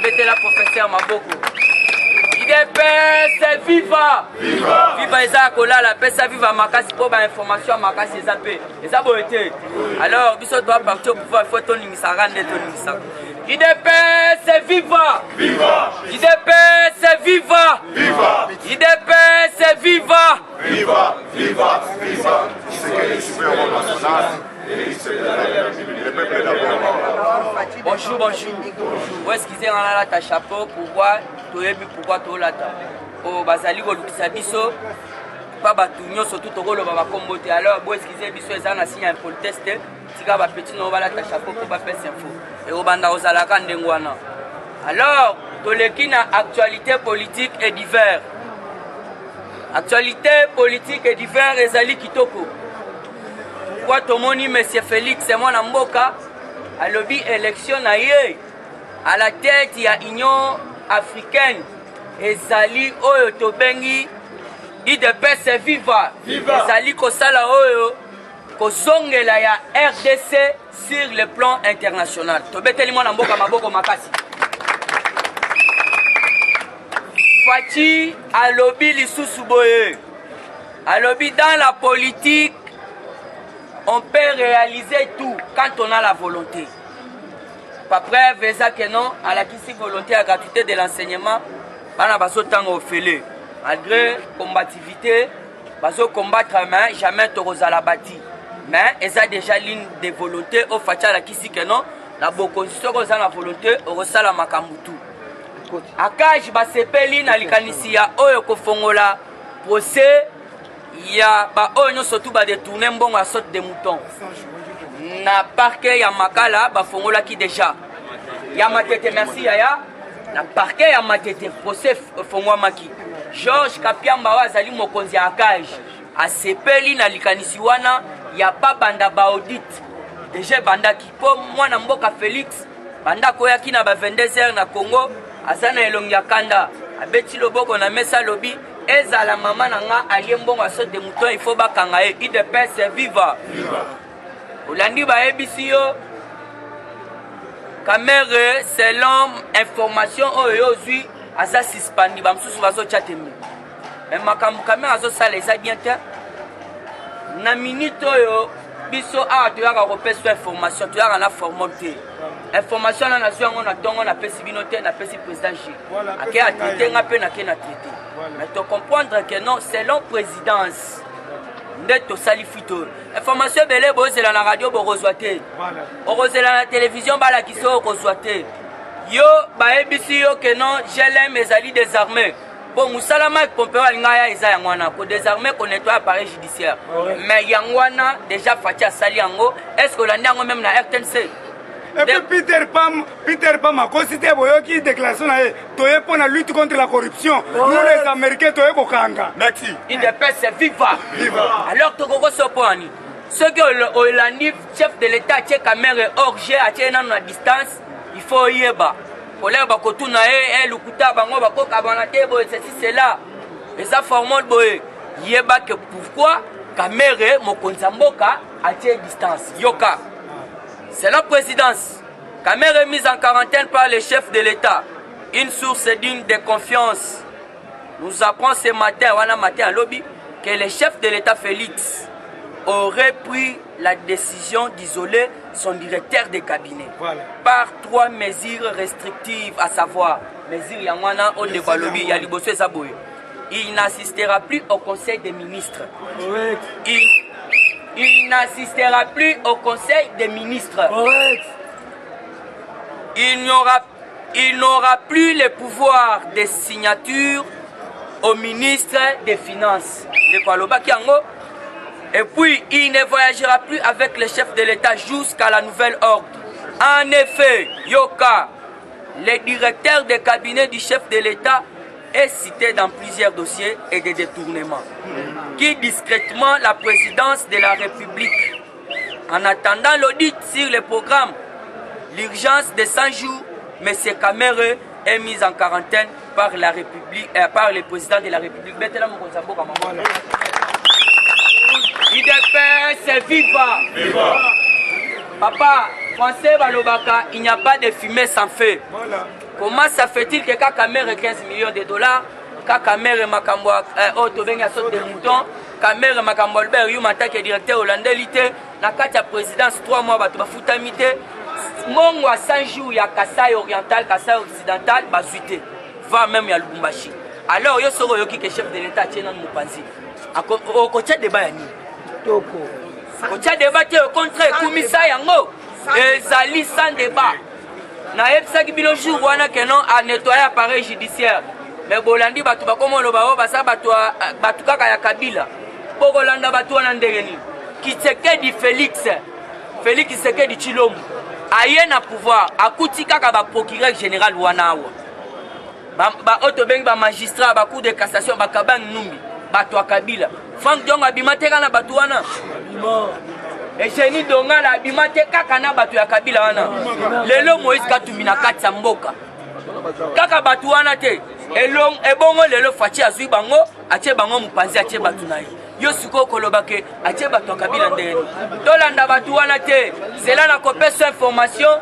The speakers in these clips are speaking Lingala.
Betela professeur Maboko. IDPS viva! Viva! Viva eza kolala, pesa viva makasi pour ba information makasi eza pe. Eza boete. Alors, biso doit partir au pouvoir, il faut ton nimisara net ton nimisara. IDPS viva! Viva! IDPS viva! Viva! IDPS viva! Viva! Viva! Viva! C'est que les super-héros nationaux. Bonjour, bonjour. Vous excusez on a ta chapeau, pourquoi tu es pourquoi tu l'as ta. Oh, bazali ko lukisa biso. Pas batunyo surtout to golo baba kombote. Alors, vous excusez biso ezana signe un politesse. Tika ba petit no bala ta chapeau pour ba pesa info. Et au banda ozalaka ndengwana. Alors, toleki na actualité politique et divers. Actualité politique et divers ezali kitoko. Pourquoi tomoni monsieur Félix c'est mon mboka a lobby élection naie à la tête il y a Union africaine ezali oyo tobengi IDPS viva ezali kosala oyo kozongela ya RDC sur le plan international tobeteli mwana mboka maboko makasi Fachi a lobby lisusu boye a lobby dans la politique. On peut réaliser tout quand on a la volonté. Pas preuve, que non, à la volonté à gratuité de l'enseignement, on a besoin de temps au fêlé. Malgré combativité, baso combattre mais jamais tu à la bâtie. Mais ils ont déjà ligne de volonté au facha la kisi que non, la opposition aux la volonté au resala makamutu. Akaj basepeli na likanisi ya oyo kofongola procès. Il y a surtout détourner mbongo à sorte de mouton. Na parquet ya makala ba fongola ki déjà. Ya matete merci yaya. Na parquet ya matete procès fongwa maki. Georges Kapiamba wazali mokonzi akaj. Asepeli na likanisi wana ya pa banda ba audit. Déjà banda ki po mwana mboka Félix banda koya ki na ba 22h na Congo azana elongi ya kanda. Abeti loboko na mesa lobby. Eza la maman nanga aliembongo à sorte de mouton il faut bakanga e IDPS viva. Olandi ba ebisiyo Kamere selon information oyo zui asa suspandi ba msusu bazo chatemi. Mais makambu kamera azo sala eza bien te. Na minute oyo biso a tu yaka kopesa information tu yaka na formonté. Information na nation on a tongo na pesi binote na pesi président J. Ake a traité nga pe na ke na traité. Mais tu comprendre que non, selon présidence, nous salifito. Information belé bozela na radio borozwate. Borozela na télévision bala kiso rozwate. Yo ba ebisi yo que non, j'aime mes alliés désarmés. Bon, musalama pompera ngaya eza yangwana pour désarmer qu'on nettoie l'appareil judiciaire. Mais yangwana déjà fatia sali yango, est-ce que l'année yango même na RTNC? Et puis Peter Pam a considéré qui déclaration pour la lutte contre la corruption. Nous les Américains toye kokanga. Merci. IDPS viva. Viva. Alors tu go so point. Ceux qui ont chef de l'État tient caméra hors jeu à tient à distance, il faut yeba. Pour les bakotuna et lukuta bango bako kabanate boy ceci c'est là. Et ça formol boy. Yeba que pourquoi caméra mokonza mboka à tient distance. Yoka. C'est la présidence. Caméra est mise en quarantaine par le chef de l'État. Une source digne de confiance nous apprend ce matin, à lobby, que le chef de l'État Félix aurait pris la décision d'isoler son directeur de cabinet par 3 mesures restrictives, à savoir, mesures Yangwana, on de lobby, Yaliboso et Saboye. Il n'assistera plus au conseil des ministres. Il n'assistera plus au conseil des ministres. Il n'aura plus le pouvoir de signature au ministre des Finances. Et puis, il ne voyagera plus avec le chef de l'État jusqu'à la nouvelle ordre. En effet, Yoka, le directeur de cabinet du chef de l'État, est cité dans plusieurs dossiers et des détournements qui discrètement la présidence de la République. En attendant l'audit sur le programme, l'urgence de 100 jours, M. Kamere est mis en quarantaine par la République, par le président de la République. IDPS viva! Viva! Papa, Français balobaka, il n'y a pas de fumée sans feu. Voilà. Comment ça fait-il que Kakamere 15 millions de dollars, Kakamere Makambo, Otobenga saute des moutons, Kamere Makambo Albert Yumata qui est directeur hollandais, na kati ya présidence 3 mois batu bafutamite, mongo à 100 jours ya Kasai oriental, Kasai occidental, bazuite, va même ya Lubumbashi. Alors yo soro yoki que chef de l'état tient dans Mopanzi. Au côté débat ya ni. Côté débat au contraire, Koumisa yango, ezali sans débat. Na yebisaki bino jour wana que non a nettoyer appareil judiciaire. Mais bolandi batu bakoma loba o basa batu kaka ya Kabila. Bokolanda batu wana ndengeni. Kisekedi Félix Kisekedi Chilombo. Aye na pouvoir, akuti kaka ba procureur général wana awa. Ba otobengi ba magistrat ba cour de cassation ba kabang numbi. Batu Kabila. Frank Diong abimate kana batu wana. Et Génie Donga la bimate kaka na batu ya Kabila wana. Lelo Moïse Katumbi na kati ya mboka. Kaka batu wana te. Ebongo lelo Fachi azui bango, atie bango Mopanzi atie batu na ye. Yo siko kolobake atie batu ya Kabila ndeni. Tolanda batu wana te. Cela na kopesa information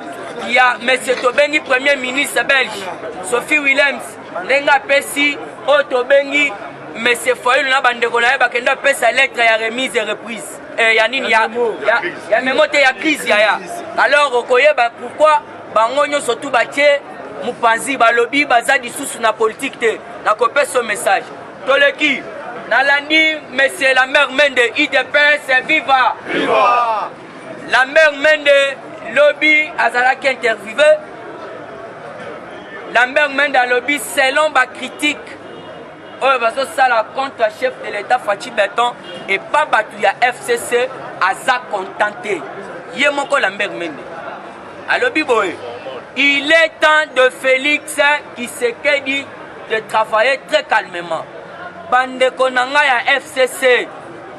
il y a M. Tobengi premier ministre belge Sophie Willems ndenga pesi o Tobengi M. Foyul na bandeko na ye bakenda pesa lettre ya remise et reprise. Ya nini ya memote ya crise ya. Alors okoyeba pourquoi bango nyonso tu batie Mopanzi balobi baza disusu na politique te. Na kopesa message. Toleki nalandi monsieur la mère Mende IDPS viva. Viva. La mère Mende lobby azalaki interviewé. La mère Mende lobby selon ba critique. Oh, parce que ça la contre chef de l'État Fachi Beton et pas battu ya FCC aza contenté. Yé moko la mère Mende. Alors Biboé, il est temps de Félix Kisekedi de travailler très calmement. Bande konanga ya FCC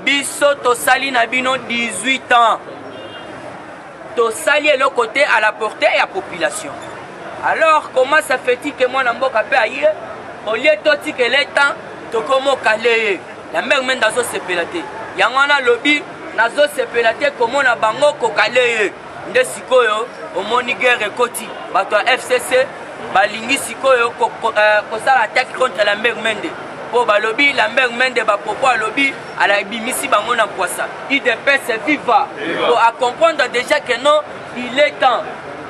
biso tosali na bino 18 ans. Tosali le côté à la portée et à la population. Alors comment ça fait-il que moi n'amboka pe aïe? Au lieu de que l'État, tu comment calé. La mère même dans ce pélaté. Yangana lobby, nazo se pélaté comment na bango ko calé. Nde sikoyo, au moni guerre koti. Bato FCC, balingi sikoyo ko ça attaque contre la mère Mende. Pour balobi, la mère Mende ba pourquoi lobby à la bimisi bango na poissa. IDPS viva. Pour à comprendre déjà que non, il est temps.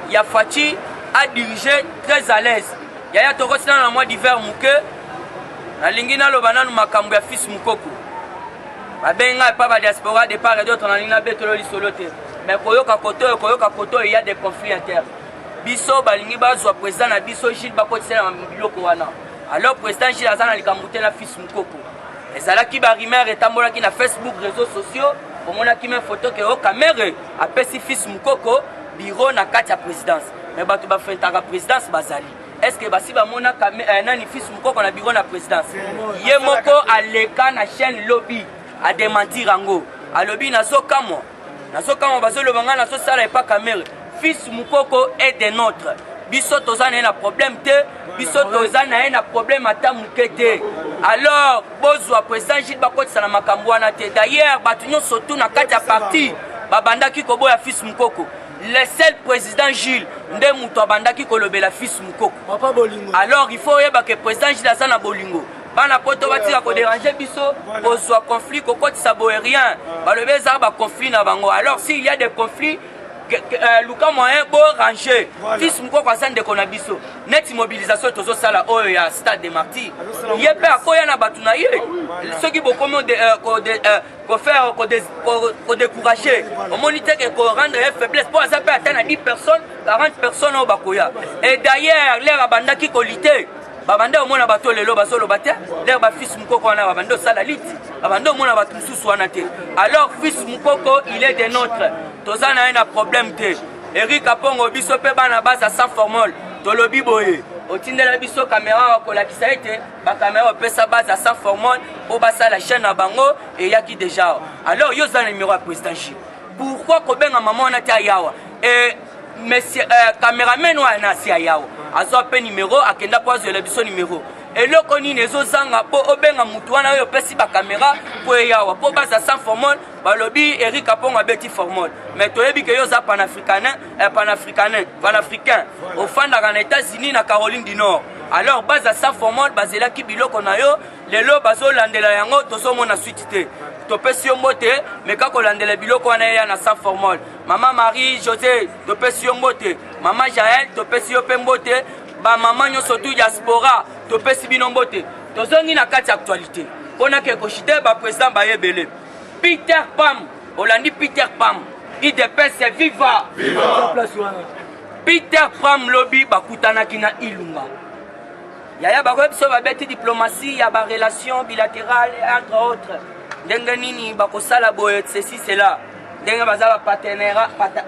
Yafati a dirigé très à l'aise. Yaya toko sina na mois d'hiver muke na lingina lo bananu makambo ya fils mukoko babenga pa ba diaspora de part et d'autre na lingina betolo lisolote mais koyoka koto il y a des conflits internes biso balingi bazwa président na biso Gilles bakotisa na biloko wana alors président Gilles azana likamute na fils mukoko ezalaki ba rumeur etambolaki na Facebook réseaux sociaux omonaki même photo ke o caméra apesi fils mukoko bureau na kati ya présidence mais batu ba fentaka présidence bazali. Est-ce que basi ba mona nani fils mukoko na bureau na présidence ye moko aleka na chaîne lobby a démentir ango a lobby nazo kamo bazo lobanga nazo sala pas caméra fils mukoko est de notre biso tozana na problème te biso tozana na problème ata mukete alors bozwa président Gilles bakotisa na makambo wana te d'ailleurs batu nyonso tu na kati ya parti babandaki koboya fils mukoko. Le seul président Gilles nde muto abandaki kolobela fils mukoko. Alors il faut yeba que président Gilles azana bolingo. Bana poto batika ko déranger biso, kozwa conflit kokotisa boye rien. Balobeza ba conflit na bango. Alors s'il y a des conflits luka moyen bo ranger. Fils mukoko azande kona biso. Net mobilisation tozo sala oyo ya stade des martyrs. Yebe akoya na batu na ye. Ceux qui beaucoup de décourager. On moniteur que rendre faiblesse pour ça peut atteindre 10 personnes, 40 personnes au bakoya. Et d'ailleurs, les abanda qui colité. Babanda au mona bato lelo basolo bate. Les ba fils mukoko na babando sala lit. Babando mona batu mususu wana te. Alors fils mukoko, il est de notre. Tozana un problème te. Eric Apongo biso pe bana base sans formol. Tolobi boye. Otindela biso caméra ko la kisaite ba caméra pesa base à sans formol pour basa la chaîne à bango et yaki déjà. Alors yo za numéro à président Gilles. Pourquoi ko benga maman na ta yawa et monsieur caméraman wana si yawa. Azo pe numéro akenda pozo le biso numéro. eloko nini ezozanga po obenga mutu wana oyo pesi ba caméra po yawa po baza sans formol balobi Eric Apongo abeti formol mais toyebi ke yo za panafricain ofanda na États-Unis na Caroline du Nord alors baza sans formol bazela ki biloko na yo lelo bazolandela yango tozomona suite te topesi yo mbote mais kako landela biloko wana ya na sans formol Maman Marie José topesi yo mbote Maman Jaël topesi yo pe mbote ba maman nyonso tu diaspora topesi bino mbote tozongi na kati actualité pona ke koshite ba président bayebele Peter Pam Olandi Peter Pam IDPS viva Peter Pam lobby bakutanaki na Ilunga yaya bakoyebiso babeti diplomatie ya ba relation bilatérale entre autres ndenge nini bakosala boye ceci cela ndenge baza ba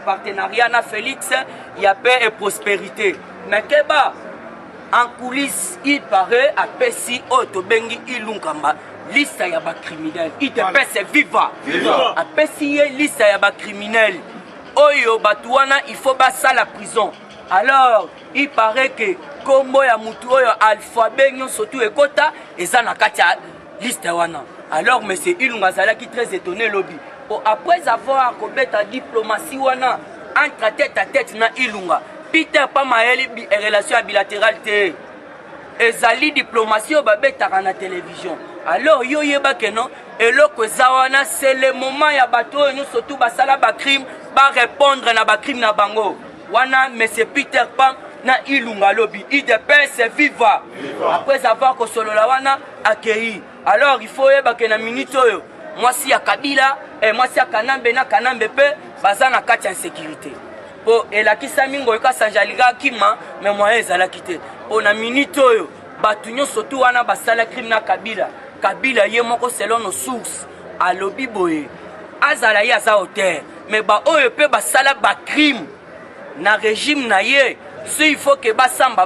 partenariat na Félix ya paix et prospérité mais keba en coulisses il paraît à Pessi Otobengi Ilunkamba liste ya ba criminel IDPS viva à Pessi liste ya ba criminel oyo batuana il faut basa la prison alors il paraît que kombo ya mutu oyo alphabet nyonso tu ekota eza na kati ya liste wana alors monsieur Ilunga zalaki très étonné lobby après avoir kobeta diplomatie wana entre tête à tête na Ilunga Peter Pamaeli relation bilatérale te ezali diplomatie o babetaka na télévision alors yo yeba que non eloko ezawana c'est le moment ya bato oyo nyonso tu basala ba crime ba répondre na ba crime na bango wana monsieur Peter Pam na Ilunga lobby IDPS viva après avoir kosolola wana accueilli alors il faut yeba que na minute oyo mwasi ya Kabila et mwasi ya Kanambe na Kanambe pe baza na kati ya sécurité po elakisa mingo yoka sanjaliga kima mais moyen ezalaki te po na minute oyo batu nyonso tu wana basala crime na Kabila ye moko selon nos sources alobi boye azala ye aza auteur mais ba oyo pe basala ba crime na régime na ye si il faut que basamba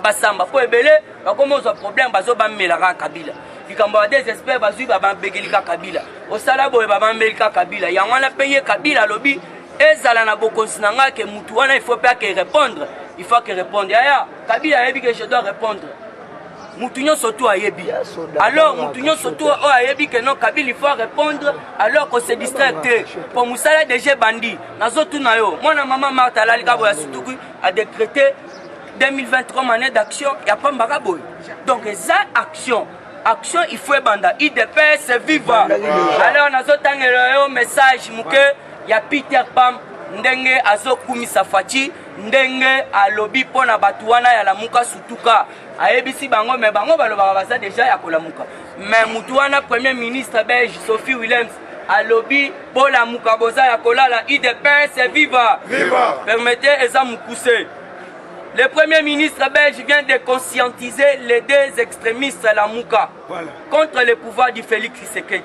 po ebele bakomoza problème bazo bamelaka Kabila likambo ya désespère bazui babambelika Kabila osala boye babambelika Kabila yango wana pe ye Kabila alobi ezala na bokonzi na nga ke mutu wana il faut pas que répondre il faut que répondre ya Kabila ayebi que je dois répondre mutu nyonso tu ayebi alors mutu nyonso tu ayebi que non Kabila il faut répondre alors qu'on se distracte pour musala DG bandi nazotu na yo mwana mama Martha Lalika boya sutuku a décrété 2023 année d'action ya pambaka boy donc ça action il faut banda IDPS viva alors nazotangela yo message muke ya Peter Pam ndenge azokumisa Fachi ndenge alobi pona batu wana ya lamuka sutuka ayebisi bango me bango balobaka baza déjà ya kolamuka mais mutu wana premier ministre belge Sophie Willems alobi bola muka boza ya kolala IDPS viva permettez eza mukuse. Le premier ministre belge vient de conscientiser les deux extrémistes à la Mouka contre le pouvoir du Félix Tshisekedi.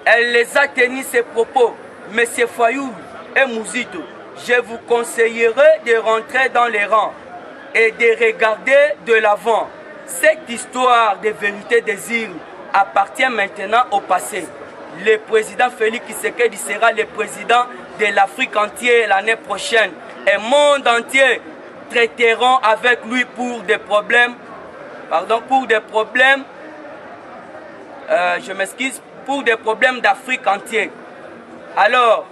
Elle les a tenus ses propos. Monsieur Fayou et Mouzito, je vous conseillerais de rentrer dans les rangs et de regarder de l'avant. Cette histoire de vérité des îles appartient maintenant au passé. Le président Félix Tshisekedi sera le président de l'Afrique entière l'année prochaine. Et le monde entier traiteront avec lui pour des problèmes, je m'excuse, pour des problèmes d'Afrique entière. Alors,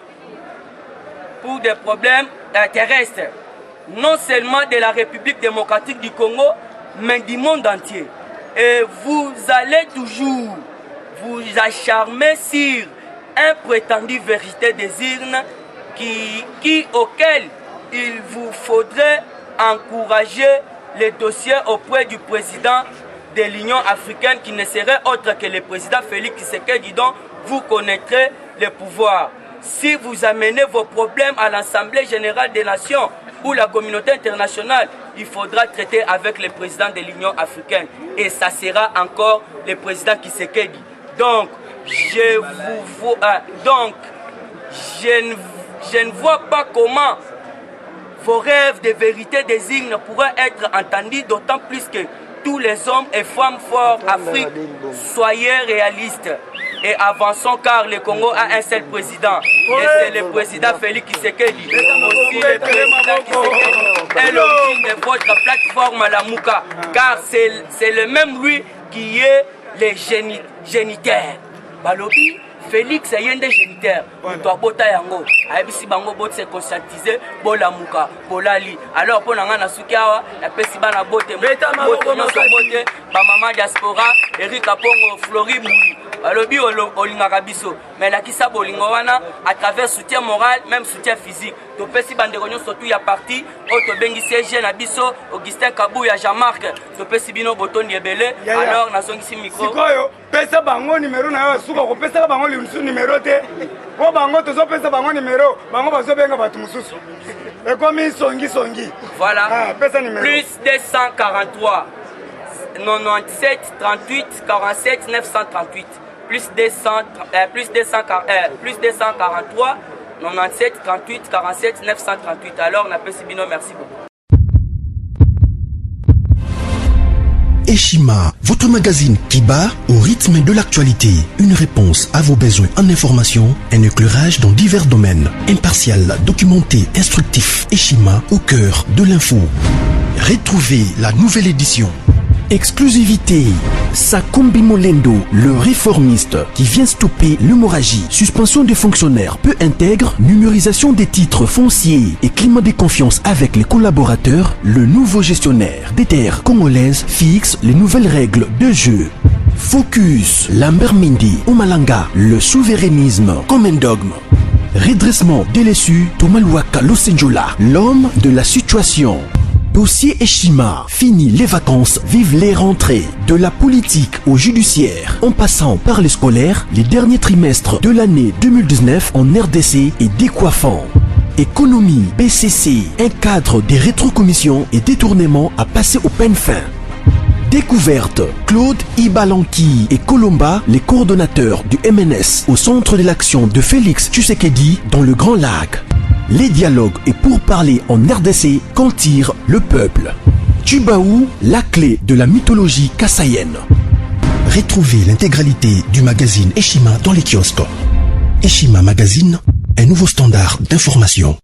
pour des problèmes terrestres, non seulement de la République démocratique du Congo, mais du monde entier. Et vous allez toujours vous acharner sur un prétendu vérité des urnes auquel il vous faudrait encourager les dossiers auprès du président de l'Union africaine qui ne serait autre que le président Félix Tshisekedi dont vous connaîtrez le pouvoir. Si vous amenez vos problèmes à l'Assemblée générale des Nations ou la communauté internationale, il faudra traiter avec le président de l'Union africaine et ça sera encore le président Tshisekedi. Donc, je ne vois pas comment vos rêves de vérité des hymnes pourraient être entendus, d'autant plus que tous les hommes et femmes forts d'Afrique, soyez réalistes et avançons car le Congo a un seul président et c'est le président Félix Tshisekedi. Aussi le président Tshisekedi est l'origine de votre plateforme à la Mouka car c'est le même lui qui est les géniteurs. Balobi, Félix est un des géniteurs. Toi, bota yango. Aibisi bango bot se conscientiser, bola muka, bolali. Alors pour nanga na sukiawa, la pesiba na bote, bote ba maman diaspora, Eric Apongo, Flori Mouli. Balobi olingaka biso. Mais la kisa bolingo wana à travers soutien moral, même soutien physique. To pesi bande réunion surtout ya parti, auto bengi CG na biso, Augustin Kabou ya Jean-Marc, to pesi bino boton yebele. Alors na songisi micro. Sikoyo, pesa bango numéro na yo suka ko pesa bango numéro te. Po bango tozo pesa bango numéro, bango bazo benga batu mususu. Et comme songi. Voilà. Ah, pesa numéro. Plus 243 97 38 47 938. Plus 243 97 38 47 938. Alors on appelle Sibino, merci beaucoup. Eshima, votre magazine qui bat au rythme de l'actualité. Une réponse à vos besoins en information, un éclairage dans divers domaines. Impartial, documenté, instructif. Eshima au cœur de l'info. Retrouvez la nouvelle édition. Exclusivité, Sakumbi Molendo, le réformiste qui vient stopper l'hémorragie, suspension des fonctionnaires peu intègre, numérisation des titres fonciers et climat de confiance avec les collaborateurs, le nouveau gestionnaire des terres congolaises fixe les nouvelles règles de jeu. Focus, Lambert Mindi, Omalanga, le souverainisme comme un dogme. Redressement délaissé, Tomaluaka Losenjola, l'homme de la situation. Dossier Eshima, fini les vacances, vive les rentrées. De la politique au judiciaire, en passant par les scolaires, les derniers trimestres de l'année 2019 en RDC est décoiffant. Économie, BCC, un cadre des rétrocommissions et détournements à passer au peine fin. Découverte, Claude Ibalanki et Colomba, les coordonnateurs du MNS au centre de l'action de Félix Tshisekedi dans le Grand Lac. Les dialogues et pourparlers en RDC qu'en tire le peuple. Tubaou, la clé de la mythologie kassaïenne. Retrouvez l'intégralité du magazine Eshima dans les kiosques. Eshima Magazine, un nouveau standard d'information.